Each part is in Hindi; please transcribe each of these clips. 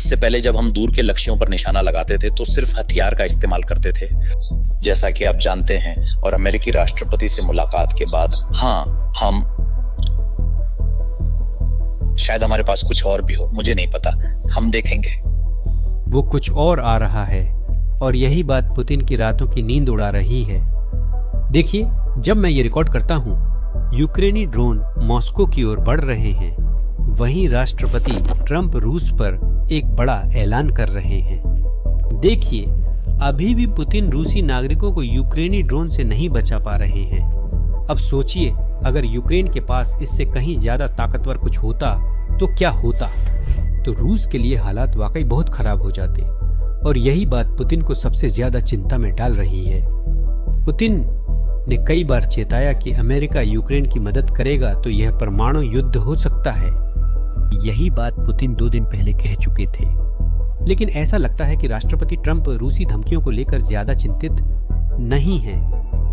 इससे पहले जब हम दूर के लक्ष्यों पर निशाना लगाते थे तो सिर्फ हथियार का इस्तेमाल करते थे, जैसा कि आप जानते हैं। और अमेरिकी राष्ट्रपति से मुलाकात के बाद हम शायद हमारे पास कुछ और भी हो, मुझे नहीं पता, हम देखेंगे। वो कुछ और आ रहा है और यही बात पुतिन की रातों की नींद उड़ा रही है। देखिए, जब मैं ये रिकॉर्ड करता हूँ, यूक्रेनी ड्रोन मॉस्को की ओर बढ़ रहे हैं। वहीं राष्ट्रपति ट्रंप रूस पर एक बड़ा ऐलान कर रहे हैं। देखिए, अभी भी पुतिन रूसी नागरिकों को यूक्रेनी ड्रोन से नहीं बचा पा रहे हैं। अब सोचिए, अगर यूक्रेन के पास इससे कहीं ज्यादा ताकतवर कुछ होता तो क्या होता। तो रूस के लिए हालात वाकई बहुत खराब हो जाते और यही बात पुतिन को सबसे ज्यादा चिंता में डाल रही है। पुतिन ने कई बार चेताया कि अमेरिका यूक्रेन की मदद करेगा तो यह परमाणु युद्ध हो सकता है। यही बात पुतिन 2 दिन पहले कह चुके थे। लेकिन ऐसा लगता है कि राष्ट्रपति ट्रंप रूसी धमकियों को लेकर ज्यादा चिंतित नहीं हैं।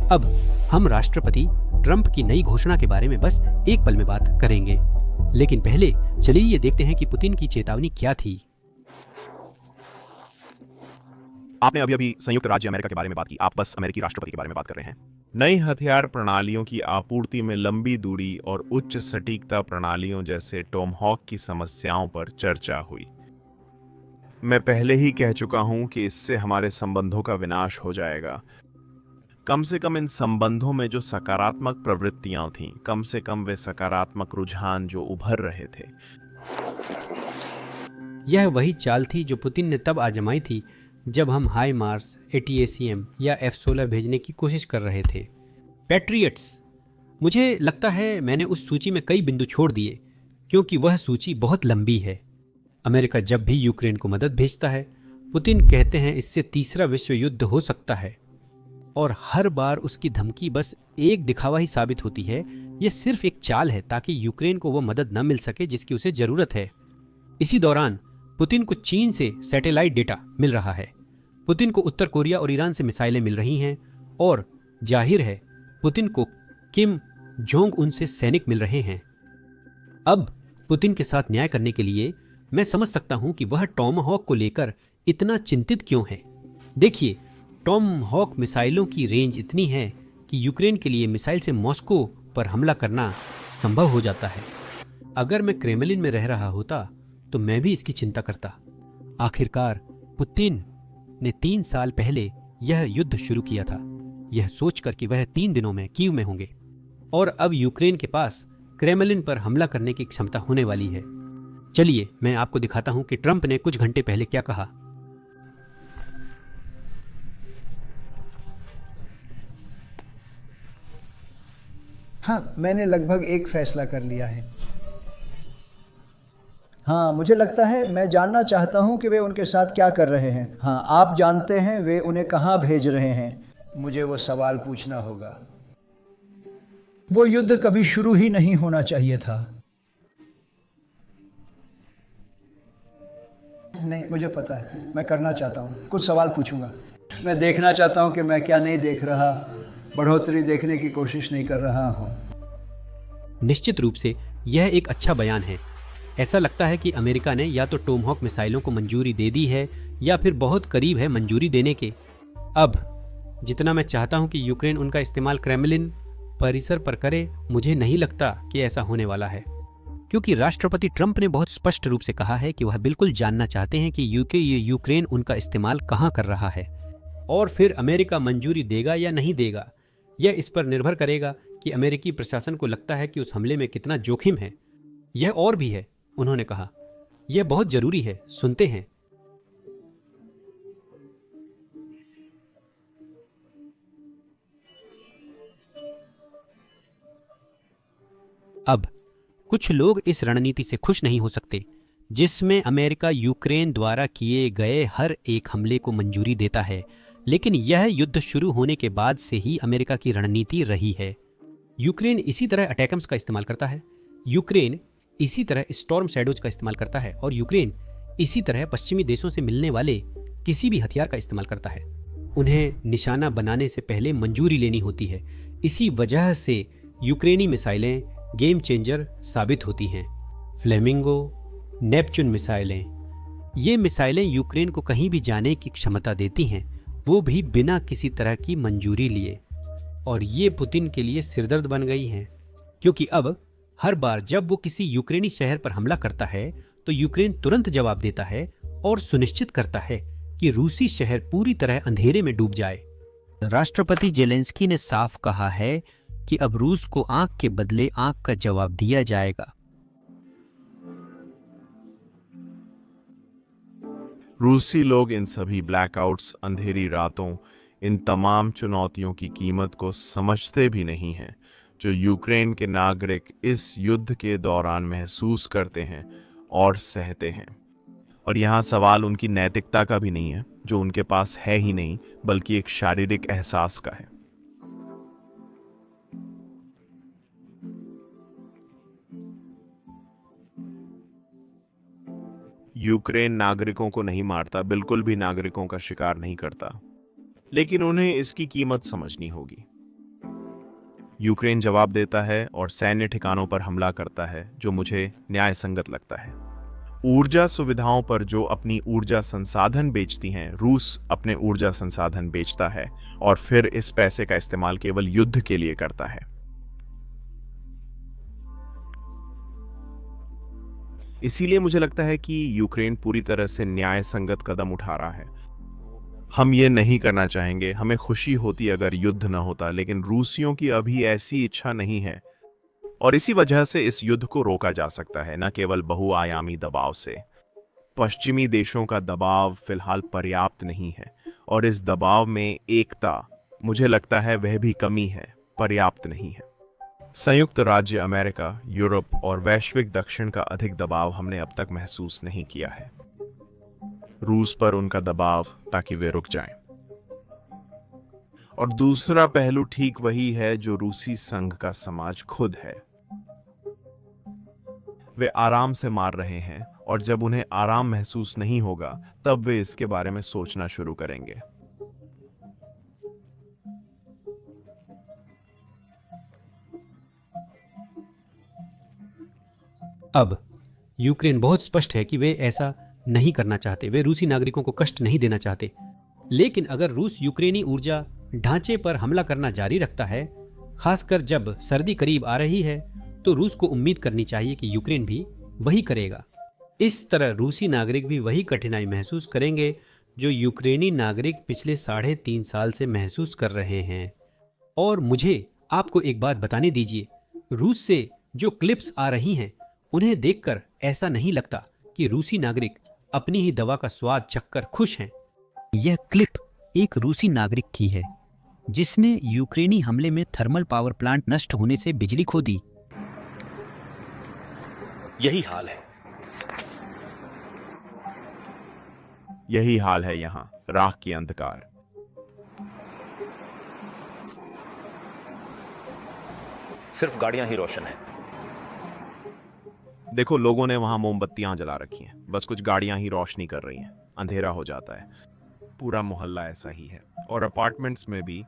अब हम राष्ट्रपति ट्रंप की नई घोषणा के बारे में बस एक पल में बात करेंगे, लेकिन पहले चलिए ये देखते हैं कि पुतिन की चेतावनी क्या थी। आपने अभी संयुक्त राज्य अमेरिका के बारे में बात की, आप बस अमेरिकी राष्ट्रपति के बारे में बात कर रहे हैं। नई हथियार प्रणालियों की आपूर्ति में लंबी दूरी और उच्च सटीकता प्रणालियों जैसे टोमहॉक की समस्याओं पर चर्चा हुई। मैं पहले ही कह चुका हूं कि इससे हमारे संबंधों का विनाश हो जाएगा। कम से कम इन संबंधों में जो सकारात्मक प्रवृत्तियां थीं, कम से कम वे सकारात्मक रुझान जो उभर रहे थे। यह वही चाल थी जो पुतिन ने तब आजमाई थी जब हम हाई मार्स, ATACM या F-16 भेजने की कोशिश कर रहे थे। पैट्रियट्स, मुझे लगता है मैंने उस सूची में कई बिंदु छोड़ दिए क्योंकि वह सूची बहुत लंबी है। अमेरिका जब भी यूक्रेन को मदद भेजता है, पुतिन कहते हैं इससे तीसरा विश्व युद्ध हो सकता है और हर बार उसकी धमकी बस एक दिखावा ही साबित होती है। यह सिर्फ एक चाल है ताकि यूक्रेन को वह मदद न मिल सके जिसकी उसे जरूरत है। इसी दौरान पुतिन को चीन से सैटेलाइट डेटा मिल रहा है, पुतिन को उत्तर कोरिया और ईरान से मिसाइलें मिल रही हैं और जाहिर है पुतिन को किम जोंग उन से सैनिक मिल रहे हैं। अब पुतिन के साथ न्याय करने के लिए मैं समझ सकता हूं कि वह टॉमहॉक को लेकर इतना चिंतित क्यों है। देखिए, टॉमहॉक मिसाइलों की रेंज इतनी है कि यूक्रेन के लिए मिसाइल से मॉस्को पर हमला करना संभव हो जाता है। अगर मैं क्रेमलिन में रह रहा होता तो मैं भी इसकी चिंता करता। आखिरकार पुतिन ने 3 साल पहले यह युद्ध शुरू किया था, यह सोचकर कि वह 3 दिनों में कीव में होंगे और अब यूक्रेन के पास क्रेमलिन पर हमला करने की क्षमता होने वाली है। चलिए मैं आपको दिखाता हूं कि ट्रंप ने कुछ घंटे पहले क्या कहा। हाँ, मैंने लगभग एक फैसला कर लिया है। हाँ, मुझे लगता है मैं जानना चाहता हूँ कि वे उनके साथ क्या कर रहे हैं। हाँ, आप जानते हैं वे उन्हें कहाँ भेज रहे हैं। मुझे वो सवाल पूछना होगा। वो युद्ध कभी शुरू ही नहीं होना चाहिए था। नहीं, मुझे पता है, मैं करना चाहता हूँ, कुछ सवाल पूछूंगा। मैं देखना चाहता हूँ कि मैं क्या नहीं देख रहा, बढ़ोतरी देखने की कोशिश नहीं कर रहा हूँ। निश्चित रूप से यह एक अच्छा बयान है। ऐसा लगता है कि अमेरिका ने या तो टोमहॉक मिसाइलों को मंजूरी दे दी है या फिर बहुत करीब है मंजूरी देने के। अब जितना मैं चाहता हूं कि यूक्रेन उनका इस्तेमाल क्रेमलिन परिसर पर करे, मुझे नहीं लगता कि ऐसा होने वाला है, क्योंकि राष्ट्रपति ट्रंप ने बहुत स्पष्ट रूप से कहा है कि वह बिल्कुल जानना चाहते हैं कि यूक्रेन उनका इस्तेमाल कहां कर रहा है और फिर अमेरिका मंजूरी देगा या नहीं देगा। यह इस पर निर्भर करेगा कि अमेरिकी प्रशासन को लगता है कि उस हमले में कितना जोखिम है। यह और भी है, उन्होंने कहा, यह बहुत जरूरी है। सुनते हैं। अब कुछ लोग इस रणनीति से खुश नहीं हो सकते जिसमें अमेरिका यूक्रेन द्वारा किए गए हर एक हमले को मंजूरी देता है, लेकिन यह युद्ध शुरू होने के बाद से ही अमेरिका की रणनीति रही है। यूक्रेन इसी तरह अटैकम्स का इस्तेमाल करता है, यूक्रेन इसी तरह स्टॉर्म शैडोज का इस्तेमाल करता है और यूक्रेन इसी तरह पश्चिमी देशों से मिलने वाले किसी भी हथियार का इस्तेमाल करता है। उन्हें निशाना बनाने से पहले मंजूरी लेनी होती है। इसी वजह से यूक्रेनी मिसाइलें गेम चेंजर साबित होती हैं। फ्लेमिंगो, नेपच्यून मिसाइलें, ये मिसाइलें यूक्रेन को कहीं भी जाने की क्षमता देती हैं, वो भी बिना किसी तरह की मंजूरी लिए। और ये पुतिन के लिए सिरदर्द बन गई हैं, क्योंकि अब हर बार जब वो किसी यूक्रेनी शहर पर हमला करता है तो यूक्रेन तुरंत जवाब देता है और सुनिश्चित करता है कि रूसी शहर पूरी तरह अंधेरे में डूब जाए। राष्ट्रपति जेलेंस्की ने साफ कहा है कि अब रूस को आंख के बदले आंख का जवाब दिया जाएगा। रूसी लोग इन सभी ब्लैकआउट्स, अंधेरी रातों, इन तमाम चुनौतियों की कीमत को समझते भी नहीं हैं, जो यूक्रेन के नागरिक इस युद्ध के दौरान महसूस करते हैं और सहते हैं। और यहाँ सवाल उनकी नैतिकता का भी नहीं है, जो उनके पास है ही नहीं, बल्कि एक शारीरिक एहसास का है। यूक्रेन नागरिकों को नहीं मारता, बिल्कुल भी नागरिकों का शिकार नहीं करता, लेकिन उन्हें इसकी कीमत समझनी होगी। यूक्रेन जवाब देता है और सैन्य ठिकानों पर हमला करता है, जो मुझे न्याय संगत लगता है। ऊर्जा सुविधाओं पर जो अपनी ऊर्जा संसाधन बेचती हैं, रूस अपने ऊर्जा संसाधन बेचता है और फिर इस पैसे का इस्तेमाल केवल युद्ध के लिए करता है। इसीलिए मुझे लगता है कि यूक्रेन पूरी तरह से न्याय संगत कदम उठा रहा है। हम ये नहीं करना चाहेंगे, हमें खुशी होती अगर युद्ध न होता, लेकिन रूसियों की अभी ऐसी इच्छा नहीं है और इसी वजह से इस युद्ध को रोका जा सकता है, न केवल बहुआयामी दबाव से। पश्चिमी देशों का दबाव फिलहाल पर्याप्त नहीं है और इस दबाव में एकता, मुझे लगता है वह भी कमी है, पर्याप्त नहीं है। संयुक्त राज्य अमेरिका, यूरोप और वैश्विक दक्षिण का अधिक दबाव हमने अब तक महसूस नहीं किया है। रूस पर उनका दबाव ताकि वे रुक जाएं। और दूसरा पहलू ठीक वही है जो रूसी संघ का समाज खुद है। वे आराम से मार रहे हैं और जब उन्हें आराम महसूस नहीं होगा तब वे इसके बारे में सोचना शुरू करेंगे। अब यूक्रेन बहुत स्पष्ट है कि वे ऐसा नहीं करना चाहते, वे रूसी नागरिकों को कष्ट नहीं देना चाहते। लेकिन अगर रूस यूक्रेनी ऊर्जा ढांचे पर हमला करना जारी रखता है, खासकर जब सर्दी करीब आ रही है, तो रूस को उम्मीद करनी चाहिए कि यूक्रेन भी वही करेगा। इस तरह रूसी नागरिक भी वही कठिनाई महसूस करेंगे जो यूक्रेनी नागरिक पिछले 3.5 साल से महसूस कर रहे हैं। और मुझे आपको एक बात बताने दीजिए, रूस से जो क्लिप्स आ रही हैं उन्हें देखकर ऐसा नहीं लगता कि रूसी नागरिक अपनी ही दवा का स्वाद चखकर खुश हैं। यह क्लिप एक रूसी नागरिक की है जिसने यूक्रेनी हमले में थर्मल पावर प्लांट नष्ट होने से बिजली खो दी। यही हाल है। यही हाल है यहाँ, राख की अंधकार। सिर्फ गाड़ियां ही रोशन हैं। देखो, लोगों ने वहां मोमबत्तियां जला रखी हैं, बस कुछ गाड़ियां ही रोशनी कर रही हैं। अंधेरा हो जाता है। पूरा मोहल्ला ऐसा ही है और अपार्टमेंट्स में भी।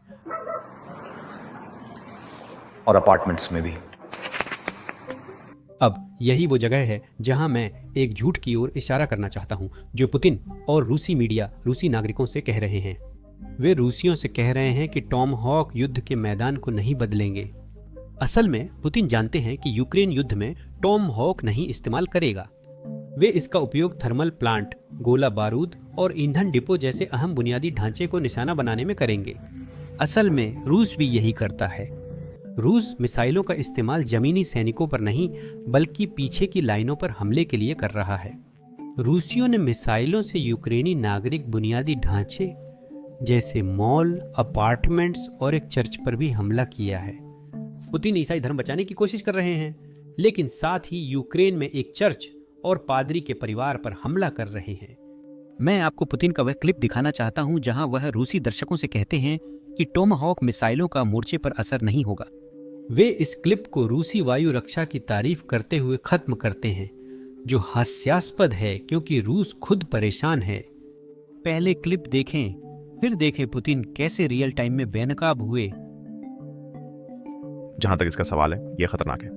अब यही वो जगह है जहां मैं एक झूठ की ओर इशारा करना चाहता हूं, जो पुतिन और रूसी मीडिया रूसी नागरिकों से कह रहे हैं। वे रूसियों से कह रहे हैं कि टॉम हॉक युद्ध के मैदान को नहीं बदलेंगे। असल में पुतिन जानते हैं कि यूक्रेन युद्ध में टॉम हॉक नहीं इस्तेमाल करेगा। वे इसका उपयोग थर्मल प्लांट, गोला बारूद और ईंधन डिपो जैसे अहम बुनियादी ढांचे को निशाना बनाने में करेंगे। असल में रूस भी यही करता है। रूस मिसाइलों का इस्तेमाल जमीनी सैनिकों पर नहीं, बल्कि पीछे की लाइनों पर हमले के लिए कर रहा है। रूसियों ने मिसाइलों से यूक्रेनी नागरिक बुनियादी ढांचे जैसे मॉल, अपार्टमेंट्स और एक चर्च पर भी हमला किया है। पुतिन ईसाई धर्म बचाने की कोशिश कर रहे हैं, लेकिन साथ ही यूक्रेन में एक चर्च और पादरी के परिवार पर हमला कर रहे हैं। मैं आपको पुतिन का वह क्लिप दिखाना चाहता हूं जहां वह रूसी दर्शकों से कहते हैं कि टोमाहॉक मिसाइलों का मोर्चे पर असर नहीं होगा। वे इस क्लिप को रूसी वायु रक्षा की तारीफ करते हुए खत्म करते हैं, जो हास्यास्पद है क्योंकि रूस खुद परेशान है। पहले क्लिप देखें, फिर देखें पुतिन कैसे रियल टाइम में बेनकाब हुए। जहां तक इसका सवाल है, यह खतरनाक है।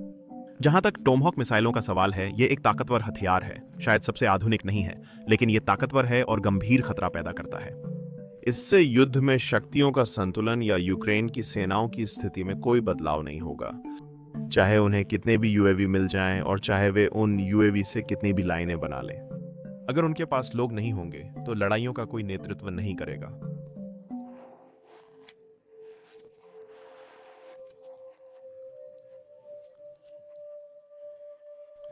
जहां तक टोमहॉक मिसाइलों का सवाल है, ये एक ताकतवर हथियार है। शायद सबसे आधुनिक नहीं है, लेकिन ये ताकतवर है और गंभीर खतरा पैदा करता है। इससे युद्ध में शक्तियों का संतुलन या यूक्रेन की सेनाओं की स्थिति में कोई बदलाव नहीं होगा, चाहे उन्हें कितने भी यूएवी मिल जाएं और चाहे वे उन यूएवी से कितनी भी लाइनें बना लें। अगर उनके पास लोग नहीं होंगे तो लड़ाइयों का कोई नेतृत्व नहीं करेगा।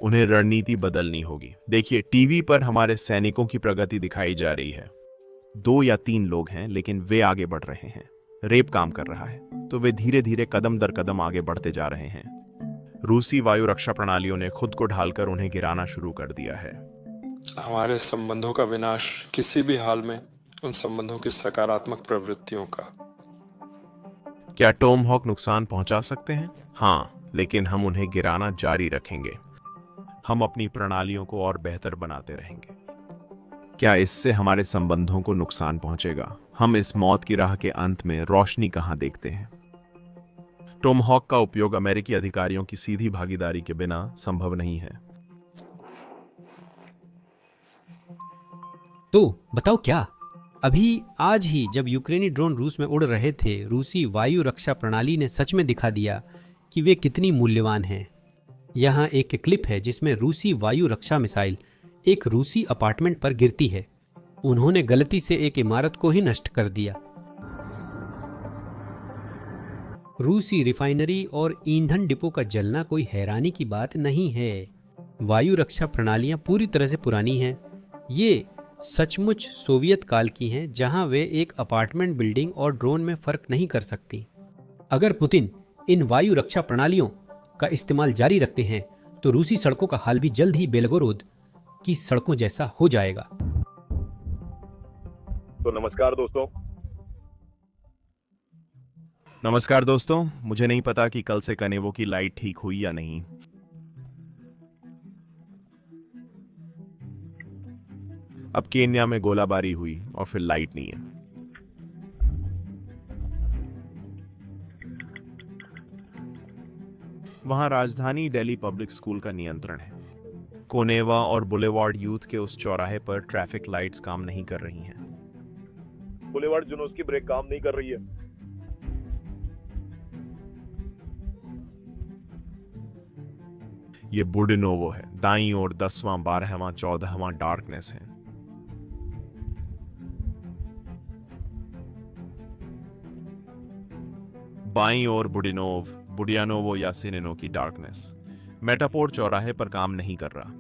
उन्हें रणनीति बदलनी होगी। देखिए, टीवी पर हमारे सैनिकों की प्रगति दिखाई जा रही है। 2 या 3 लोग हैं, लेकिन वे आगे बढ़ रहे हैं। रेप काम कर रहा है, तो वे धीरे धीरे कदम दर कदम आगे बढ़ते जा रहे हैं। रूसी वायु रक्षा प्रणालियों ने खुद को ढालकर उन्हें गिराना शुरू कर दिया है। हमारे संबंधों का विनाश किसी भी हाल में उन संबंधों की सकारात्मक प्रवृत्तियों का। क्या टोमहॉक नुकसान पहुंचा सकते हैं? हाँ, लेकिन हम उन्हें गिराना जारी रखेंगे। हम अपनी प्रणालियों को और बेहतर बनाते रहेंगे। क्या इससे हमारे संबंधों को नुकसान पहुंचेगा? हम इस मौत की राह के अंत में रोशनी कहां देखते हैं? टोमहॉक का उपयोग अमेरिकी अधिकारियों की सीधी भागीदारी के बिना संभव नहीं है। तो बताओ क्या? अभी आज ही जब यूक्रेनी ड्रोन रूस में उड़ रहे थे, रूसी वायु रक्षा प्रणाली ने सच में दिखा दिया कि वे कितनी मूल्यवान हैं। यहाँ एक क्लिप है जिसमें रूसी वायु रक्षा मिसाइल एक रूसी अपार्टमेंट पर गिरती है। उन्होंने गलती से एक इमारत को ही नष्ट कर दिया। रूसी रिफाइनरी और ईंधन डिपो का जलना कोई हैरानी की बात नहीं है। वायु रक्षा प्रणालियां पूरी तरह से पुरानी हैं। ये सचमुच सोवियत काल की हैं, जहां वे एक अपार्टमेंट बिल्डिंग और ड्रोन में फर्क नहीं कर सकती। अगर पुतिन इन वायु रक्षा प्रणालियों का इस्तेमाल जारी रखते हैं तो रूसी सड़कों का हाल भी जल्द ही बेलगोरोद की सड़कों जैसा हो जाएगा। तो नमस्कार दोस्तों, मुझे नहीं पता कि कल से कनेवो की लाइट ठीक हुई या नहीं। अब केन्या में गोलाबारी हुई और फिर लाइट नहीं है। वहां राजधानी दिल्ली पब्लिक स्कूल का नियंत्रण है। कोनेवा और बुलेवार्ड यूथ के उस चौराहे पर ट्रैफिक लाइट्स काम नहीं कर रही हैं। बुलेवार्ड जुनूस की ब्रेक काम नहीं कर रही है। ये बुडिनोवो है। दाईं ओर 10वां, 12वां, 14वां डार्कनेस है। बाईं ओर बुडियानोवो या सिनेनो की डार्कनेस। मेटापोर चौराहे पर काम नहीं कर रहा।